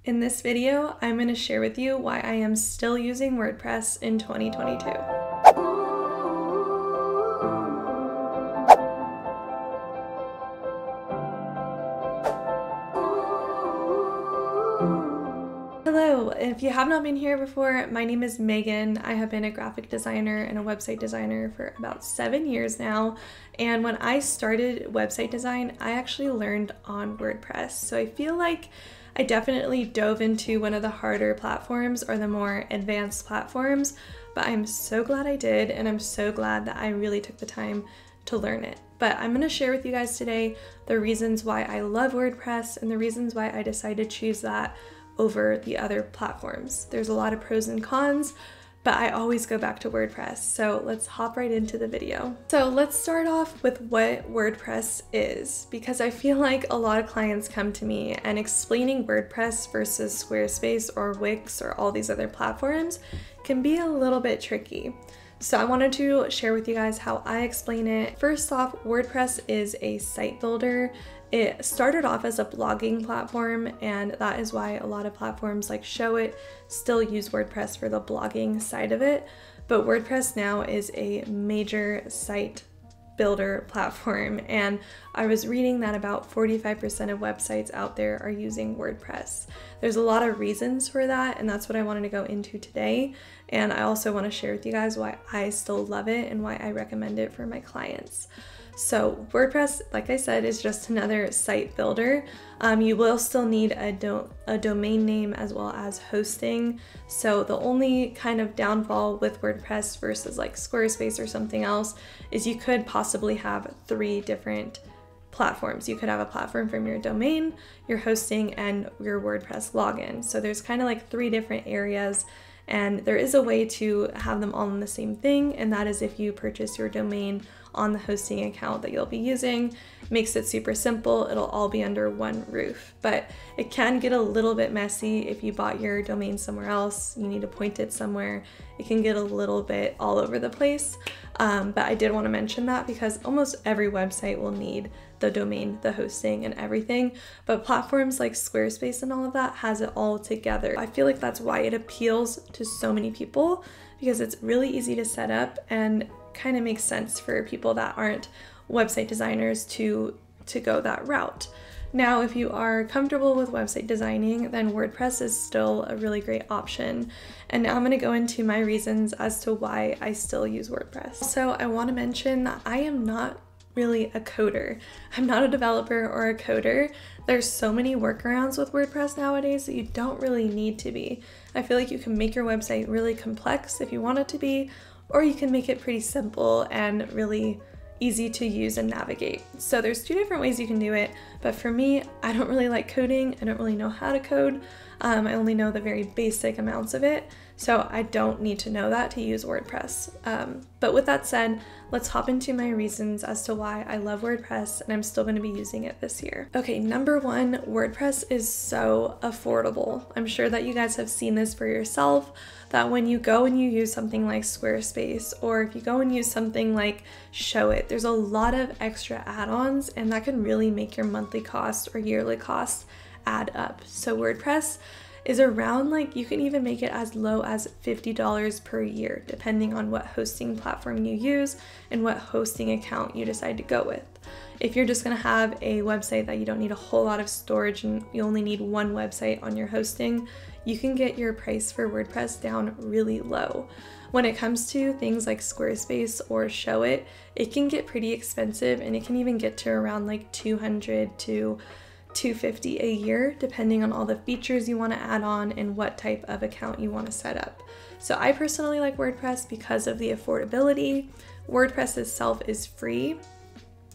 In this video, I'm going to share with you why I am still using WordPress in 2022. Hello, if you have not been here before, my name is Megan. I have been a graphic designer and a website designer for about 7 years now. And when I started website design, I actually learned on WordPress. So I feel like I definitely dove into one of the harder platforms or the more advanced platforms, but I'm so glad I did, and I'm so glad that I really took the time to learn it. But I'm going to share with you guys today the reasons why I love WordPress and the reasons why I decided to choose that over the other platforms. There's a lot of pros and cons, but I always go back to WordPress. So let's hop right into the video. So let's start off with what WordPress is, because I feel like a lot of clients come to me and explaining WordPress versus Squarespace or Wix or all these other platforms can be a little bit tricky. So I wanted to share with you guys how I explain it. First off, WordPress is a site builder. It started off as a blogging platform, and that is why a lot of platforms like Showit still use WordPress for the blogging side of it. But WordPress now is a major site builder platform, and I was reading that about 45% of websites out there are using WordPress. There's a lot of reasons for that, and that's what I wanted to go into today. And I also want to share with you guys why I still love it and why I recommend it for my clients. So WordPress, like I said, is just another site builder. You will still need a domain name as well as hosting. So the only kind of downfall with WordPress versus like Squarespace or something else is you could possibly have 3 different platforms. You could have a platform from your domain, your hosting, and your WordPress login. So there's kind of like 3 different areas. And there is a way to have them all in the same thing, and that is if you purchase your domain on the hosting account that you'll be using. Makes it super simple. It'll all be under one roof, but it can get a little bit messy if you bought your domain somewhere else. You need to point it somewhere. It can get a little bit all over the place, but I did want to mention that because almost every website will need the domain, the hosting, and everything, but platforms like Squarespace and all of that has it all together. I feel like that's why it appeals to so many people, because it's really easy to set up and kind of makes sense for people that aren't website designers to go that route. Now, if you are comfortable with website designing, then WordPress is still a really great option. And now I'm going to go into my reasons as to why I still use WordPress. So I want to mention that I am not really a coder. I'm not a developer or a coder. There's so many workarounds with WordPress nowadays that you don't really need to be. I feel like you can make your website really complex if you want it to be, or you can make it pretty simple and really easy to use and navigate. So there's 2 different ways you can do it, but for me, I don't really like coding. I don't really know how to code. I only know the very basic amounts of it, so I don't need to know that to use WordPress. But with that said, let's hop into my reasons as to why I love WordPress and I'm still going to be using it this year. Okay, number 1, WordPress is so affordable. I'm sure that you guys have seen this for yourself, that when you go and you use something like Squarespace, or if you go and use something like Showit, there's a lot of extra add-ons, and that can really make your monthly cost or yearly costs add up. So WordPress is around, like, you can even make it as low as $50 per year, depending on what hosting platform you use and what hosting account you decide to go with. If you're just going to have a website that you don't need a whole lot of storage and you only need one website on your hosting, you can get your price for WordPress down really low. When it comes to things like Squarespace or Showit, it can get pretty expensive, and it can even get to around like $200 to $250 a year, depending on all the features you want to add on and what type of account you want to set up. So I personally like WordPress because of the affordability. WordPress itself is free.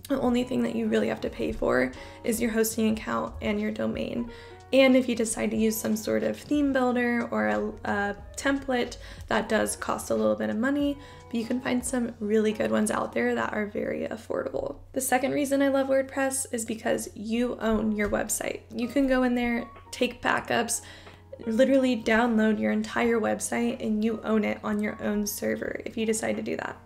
The only thing that you really have to pay for is your hosting account and your domain. And if you decide to use some sort of theme builder or a template, that does cost a little bit of money, but you can find some really good ones out there that are very affordable. The second reason I love WordPress is because you own your website. You can go in there, take backups, literally download your entire website, and you own it on your own server if you decide to do that.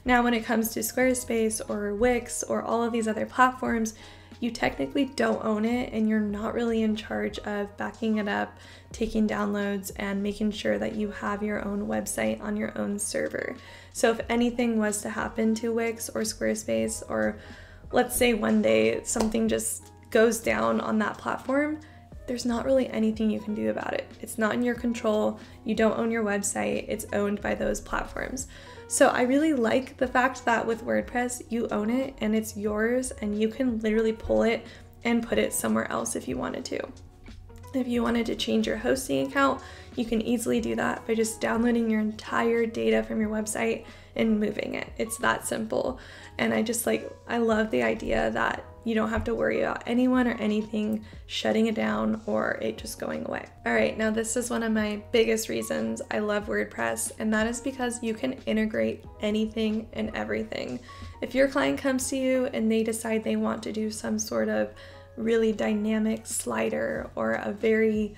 Now, when it comes to Squarespace or Wix or all of these other platforms, you technically don't own it and you're not really in charge of backing it up, taking downloads, and making sure that you have your own website on your own server. So if anything was to happen to Wix or Squarespace, or let's say one day something just goes down on that platform, there's not really anything you can do about it. It's not in your control. You don't own your website. It's owned by those platforms. So I really like the fact that with WordPress, you own it and it's yours, and you can literally pull it and put it somewhere else if you wanted to. If you wanted to change your hosting account, you can easily do that by just downloading your entire data from your website and moving it. It's that simple. And I love the idea that you don't have to worry about anyone or anything shutting it down or it just going away. All right, now this is one of my biggest reasons I love WordPress, and that is because you can integrate anything and everything. If your client comes to you and they decide they want to do some sort of really dynamic slider or a very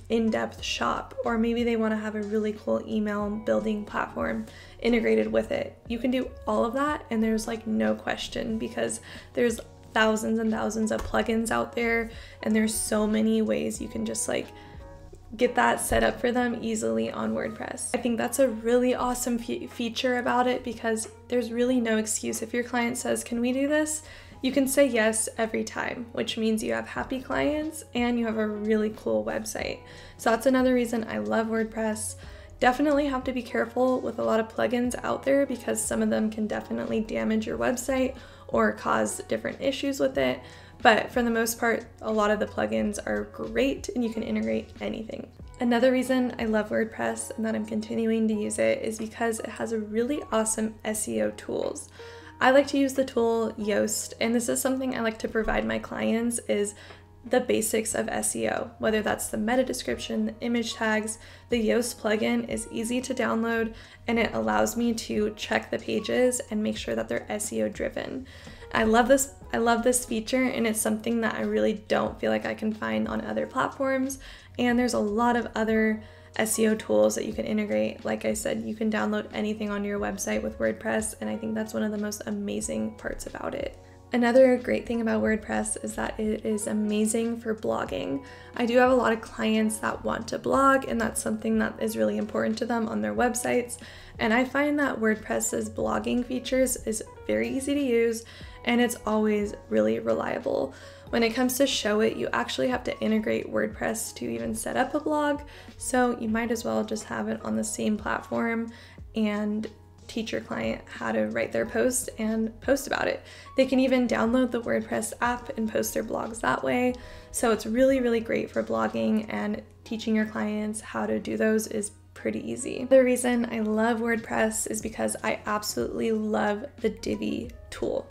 in-depth shop, or maybe they want to have a really cool email building platform integrated with it, you can do all of that, and there's like no question, because there's thousands and thousands of plugins out there, and there's so many ways you can just like get that set up for them easily on WordPress. I think that's a really awesome feature about it, because there's really no excuse. If your client says, "Can we do this?" you can say yes every time, which means you have happy clients and you have a really cool website. So that's another reason I love WordPress. Definitely have to be careful with a lot of plugins out there, because some of them can definitely damage your website or cause different issues with it. But for the most part, a lot of the plugins are great and you can integrate anything. Another reason I love WordPress and that I'm continuing to use it is because it has a really awesome SEO tools. I like to use the tool Yoast, and this is something I like to provide my clients, is the basics of SEO, whether that's the meta description, the image tags. The Yoast plugin is easy to download, and it allows me to check the pages and make sure that they're SEO driven. I love this feature, and it's something that I really don't feel like I can find on other platforms. And there's a lot of other SEO tools that you can integrate. Like I said, you can download anything onto your website with WordPress, and I think that's one of the most amazing parts about it. Another great thing about WordPress is that it is amazing for blogging. I do have a lot of clients that want to blog, and that's something that is really important to them on their websites. And I find that WordPress's blogging features is very easy to use, and it's always really reliable. When it comes to Show It, you actually have to integrate WordPress to even set up a blog, so you might as well just have it on the same platform and teach your client how to write their post and post about it. They can even download the WordPress app and post their blogs that way. So it's really, really great for blogging, and teaching your clients how to do those is pretty easy. The reason I love WordPress is because I absolutely love the Divi tool.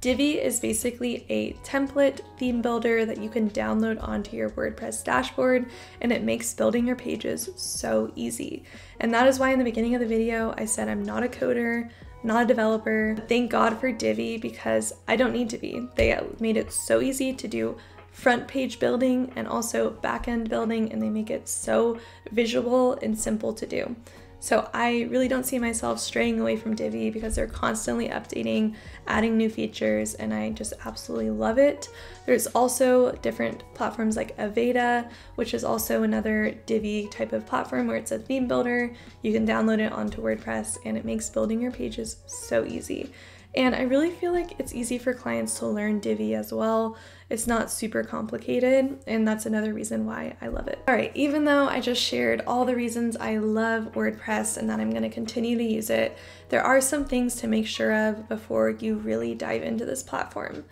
Divi is basically a template theme builder that you can download onto your WordPress dashboard, and it makes building your pages so easy. And that is why in the beginning of the video, I said I'm not a coder, not a developer. Thank God for Divi, because I don't need to be. They made it so easy to do front page building and also back end building, and they make it so visual and simple to do. So I really don't see myself straying away from Divi, because they're constantly updating, adding new features, and I just absolutely love it. There's also different platforms like Avada, which is also another Divi type of platform where it's a theme builder. You can download it onto WordPress, and it makes building your pages so easy. And I really feel like it's easy for clients to learn Divi as well. It's not super complicated, and that's another reason why I love it. All right, even though I just shared all the reasons I love WordPress and that I'm going to continue to use it, there are some things to make sure of before you really dive into this platform.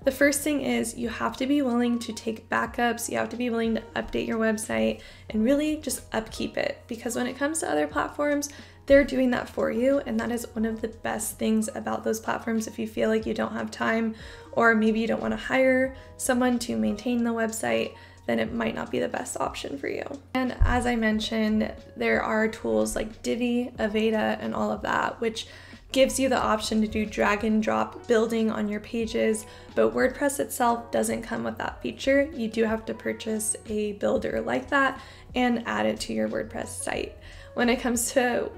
The first thing is you have to be willing to take backups, you have to be willing to update your website and really just upkeep it, because when it comes to other platforms, they're doing that for you, and that is one of the best things about those platforms. If you feel like you don't have time, or maybe you don't want to hire someone to maintain the website, then it might not be the best option for you. And as I mentioned, there are tools like Divi, Avada, and all of that, which gives you the option to do drag and drop building on your pages, but WordPress itself doesn't come with that feature. You do have to purchase a builder like that and add it to your WordPress site. When it comes to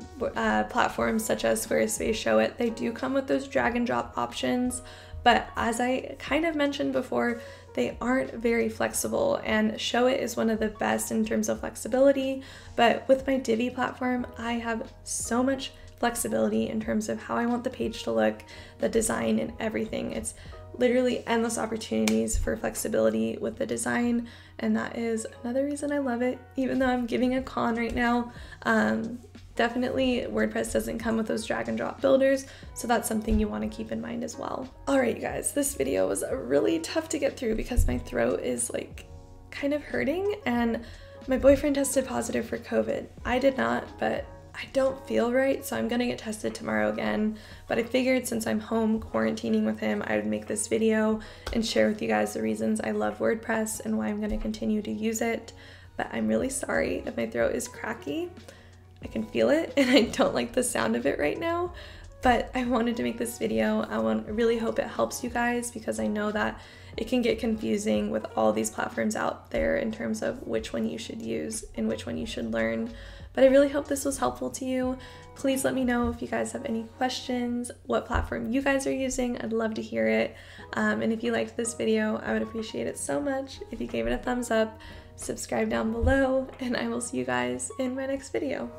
platforms such as Squarespace, Show It, they do come with those drag and drop options, But as I kind of mentioned before, they aren't very flexible, and Showit is one of the best in terms of flexibility. But with my Divi platform, I have so much flexibility in terms of how I want the page to look, the design, and everything. It's literally endless opportunities for flexibility with the design, and that is another reason I love it, even though I'm giving a con right now. Definitely WordPress doesn't come with those drag and drop builders, so that's something you want to keep in mind as well. Alright you guys, this video was really tough to get through because my throat is like kind of hurting, and my boyfriend tested positive for COVID. I did not, but I don't feel right, so I'm gonna get tested tomorrow again. But I figured since I'm home quarantining with him, I would make this video and share with you guys the reasons I love WordPress and why I'm gonna continue to use it. But I'm really sorry if my throat is cracky. I can feel it, and I don't like the sound of it right now, but I wanted to make this video. I really hope it helps you guys, because I know that it can get confusing with all these platforms out there in terms of which one you should use and which one you should learn. But I really hope this was helpful to you. Please let me know if you guys have any questions, what platform you guys are using. I'd love to hear it. And if you liked this video, I would appreciate it so much if you gave it a thumbs up, subscribe down below, and I will see you guys in my next video.